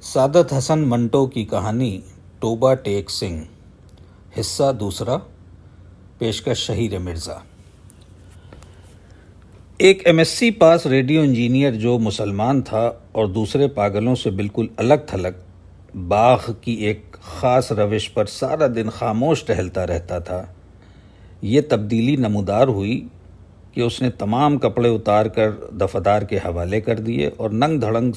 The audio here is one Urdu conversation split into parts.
سعادت حسن منٹو کی کہانی توبہ ٹیک سنگھ، حصہ دوسرا، پیشکش شہیر مرزا۔ ایک ایم ایس سی پاس ریڈیو انجینئر جو مسلمان تھا اور دوسرے پاگلوں سے بالکل الگ تھلگ باغ کی ایک خاص روش پر سارا دن خاموش ٹہلتا رہتا تھا، یہ تبدیلی نمودار ہوئی کہ اس نے تمام کپڑے اتار کر دفاتر کے حوالے کر دیے اور ننگ دھڑنگ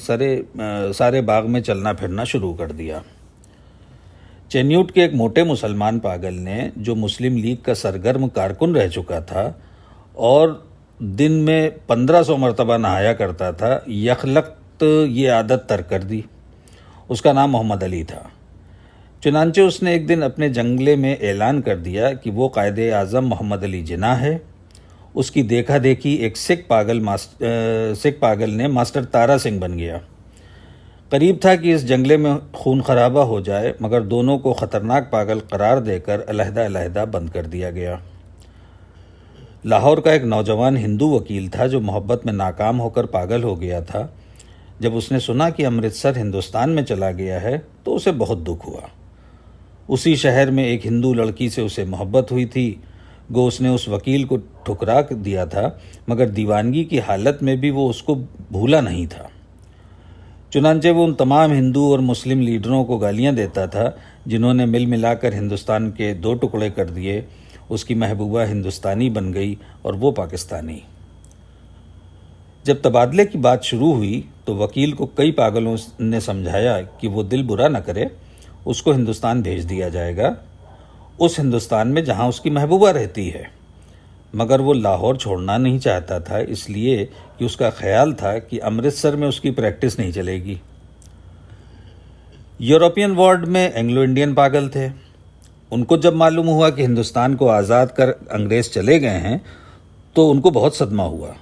سارے باغ میں چلنا پھرنا شروع کر دیا۔ چینیوٹ کے ایک موٹے مسلمان پاگل نے، جو مسلم لیگ کا سرگرم کارکن رہ چکا تھا اور دن میں 1500 مرتبہ نہایا کرتا تھا، یکلخت یہ عادت ترک کر دی۔ اس کا نام محمد علی تھا۔ چنانچہ اس نے ایک دن اپنے جنگلے میں اعلان کر دیا کہ وہ قائد اعظم محمد علی جناح ہے۔ اس کی دیکھا دیکھی ایک سکھ پاگل نے ماسٹر تارا سنگھ بن گیا۔ قریب تھا کہ اس جنگلے میں خون خرابہ ہو جائے، مگر دونوں کو خطرناک پاگل قرار دے کر علیحدہ علیحدہ بند کر دیا گیا۔ لاہور کا ایک نوجوان ہندو وکیل تھا جو محبت میں ناکام ہو کر پاگل ہو گیا تھا۔ جب اس نے سنا کہ امرتسر ہندوستان میں چلا گیا ہے تو اسے بہت دکھ ہوا۔ اسی شہر میں ایک ہندو لڑکی سے اسے محبت ہوئی تھی، گو اس نے اس وکیل کو ٹھکرا دیا تھا، مگر دیوانگی کی حالت میں بھی وہ اس کو بھولا نہیں تھا۔ چنانچہ وہ ان تمام ہندو اور مسلم لیڈروں کو گالیاں دیتا تھا جنہوں نے مل ملا کر ہندوستان کے 2 ٹکڑے کر دیے۔ اس کی محبوبہ ہندوستانی بن گئی اور وہ پاکستانی۔ جب تبادلے کی بات شروع ہوئی تو وکیل کو کئی پاگلوں نے سمجھایا کہ وہ دل برا نہ کرے، اس کو ہندوستان بھیج دیا جائے گا، اس ہندوستان میں جہاں اس کی محبوبہ رہتی ہے۔ مگر وہ لاہور چھوڑنا نہیں چاہتا تھا، اس لیے کہ اس کا خیال تھا کہ امرتسر میں اس کی پریکٹس نہیں چلے گی۔ یورپین وارڈ میں اینگلو انڈین پاگل تھے۔ ان کو جب معلوم ہوا کہ ہندوستان کو آزاد کر انگریز چلے گئے ہیں تو ان کو بہت صدمہ ہوا۔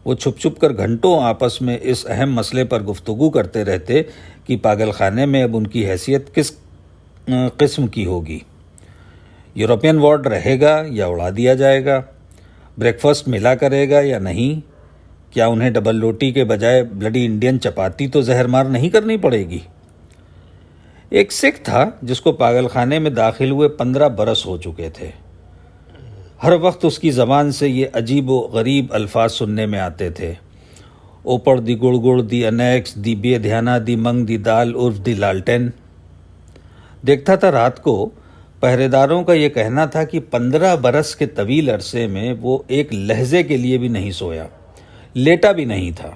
وہ چھپ چھپ کر گھنٹوں آپس میں اس اہم مسئلے پر گفتگو کرتے رہتے کہ پاگل خانے میں اب ان کی حیثیت کس قسم کی ہوگی۔ یورپین وارڈ رہے گا یا اڑا دیا جائے گا؟ بریک فاسٹ ملا کرے گا یا نہیں؟ کیا انہیں ڈبل روٹی کے بجائے بلڈی انڈین چپاتی تو زہر مار نہیں کرنی پڑے گی؟ ایک سکھ تھا جس کو پاگل خانے میں داخل ہوئے 15 برس ہو چکے تھے۔ ہر وقت اس کی زبان سے یہ عجیب و غریب الفاظ سننے میں آتے تھے: اوپر دی گڑ گڑ دی انیکس دی بے دھیانہ دی منگ دی دال عرف دی لالٹین۔ دیکھتا تھا رات کو پہرے داروں کا یہ کہنا تھا کہ 15 برس کے طویل عرصے میں وہ ایک لہجے کے لیے بھی نہیں سویا، لیٹا بھی نہیں تھا،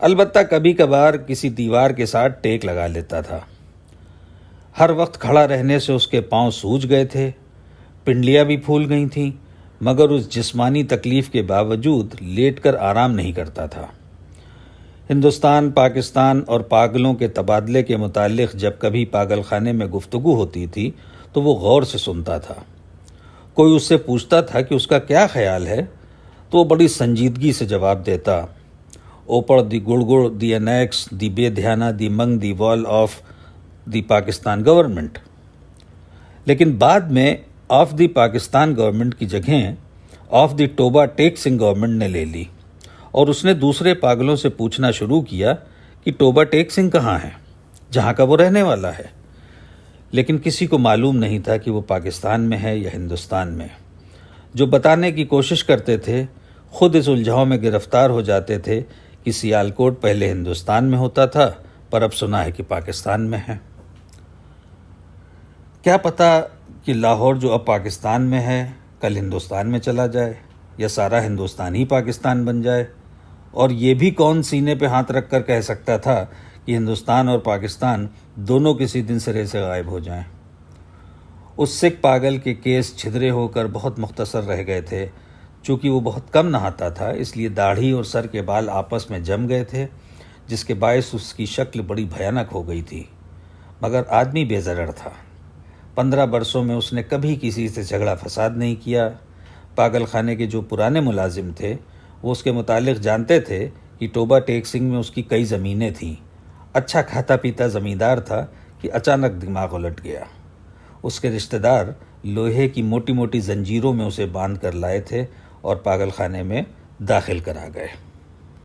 البتہ کبھی کبھار کسی دیوار کے ساتھ ٹیک لگا لیتا تھا۔ ہر وقت کھڑا رہنے سے اس کے پاؤں سوج گئے تھے، پنڈلیاں بھی پھول گئی تھیں، مگر اس جسمانی تکلیف کے باوجود لیٹ کر آرام نہیں کرتا تھا۔ ہندوستان، پاکستان اور پاگلوں کے تبادلے کے متعلق جب کبھی پاگل خانے میں گفتگو ہوتی تھی تو وہ غور سے سنتا تھا۔ کوئی اس سے پوچھتا تھا کہ اس کا کیا خیال ہے تو وہ بڑی سنجیدگی سے جواب دیتا: اوپر دی گڑ گڑ دی انیکس دی بے دھیانہ دی منگ دی وال آف دی پاکستان گورنمنٹ۔ لیکن بعد میں آف دی پاکستان گورنمنٹ کی جگہ آف دی توبہ ٹیک سنگھ گورنمنٹ نے لے لی، اور اس نے دوسرے پاگلوں سے پوچھنا شروع کیا کہ توبہ ٹیک سنگھ کہاں ہے، جہاں کا وہ رہنے والا ہے۔ لیکن کسی کو معلوم نہیں تھا کہ وہ پاکستان میں ہے یا ہندوستان میں۔ جو بتانے کی کوشش کرتے تھے خود اس الجھاؤ میں گرفتار ہو جاتے تھے کہ سیالکوٹ پہلے ہندوستان میں ہوتا تھا پر اب سنا ہے کہ پاکستان میں ہے۔ کیا پتہ کہ لاہور جو اب پاکستان میں ہے کل ہندوستان میں چلا جائے، یا سارا ہندوستان ہی پاکستان بن جائے، اور یہ بھی کون سینے پہ ہاتھ رکھ کر کہہ سکتا تھا کہ ہندوستان اور پاکستان دونوں کسی دن سرے سے غائب ہو جائیں۔ اس سکھ پاگل کے کیس چھدرے ہو کر بہت مختصر رہ گئے تھے۔ چونکہ وہ بہت کم نہاتا تھا اس لیے داڑھی اور سر کے بال آپس میں جم گئے تھے، جس کے باعث اس کی شکل بڑی بھیانک ہو گئی تھی، مگر آدمی بے ضرر تھا۔ 15 برسوں میں اس نے کبھی کسی سے جھگڑا فساد نہیں کیا۔ پاگل خانے کے جو پرانے ملازم تھے وہ اس کے متعلق جانتے تھے کہ توبہ ٹیک سنگھ میں اس کی کئی زمینیں تھیں۔ اچھا کھاتا پیتا زمیندار تھا کہ اچانک دماغ الٹ گیا۔ اس کے رشتہ دار لوہے کی موٹی موٹی زنجیروں میں اسے باندھ کر لائے تھے اور پاگل خانے میں داخل کرا گئے۔